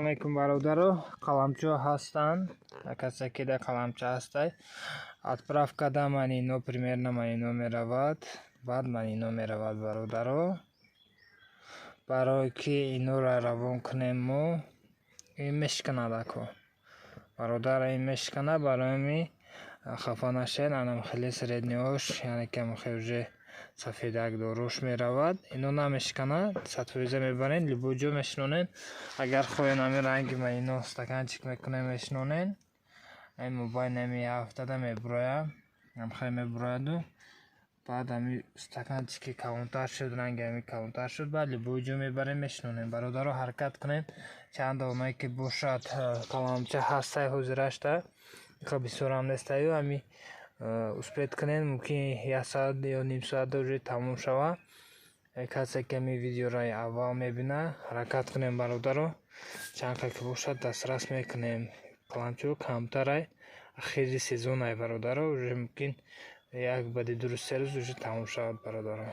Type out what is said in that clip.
алейкум бародаро. Қаламчо ҳастанд. Касакида қаламча ҳастай. Отправка да манино примерно манино меравад. Баъд манино меравад бародаро. Барои ки инура равон кунем мо ин мешканад ако. Бародар ин мешканад барои хафа нашед. Анам хеле средниош яъне кам уже сафедак дорош меравад. Ино намешканад. Сатвоиза мебарен любой ҷо мешинонен. Агар хоҳен ами ранги манино стаканчик мекунем мешинонен. Ин мобайн ами ҳафтада мебурояд. Ам хеле мебурояду. Баъд ами стаканчики калонтар шуд, ранги ами калонтар шуд. Баъд любой ҷо мебарем мешинонем. Бародаро ҳаракат кунем. Чанд донае ки бошад қаламча ҳастай ҳозирашта. Ха бисёрам нестаю ами успед кунем мумкин 1 соат ё ним соат уже тамом шава. Касе ки ами видеоро аввал мебина ҳаракат кунем бародаро. Чанд ки бошад дастрас мекунем. Қаламчо камтарай ахири сезонай бародаро уже мумкин як баъди 2-3 рӯз уже тамом шавад бародаро.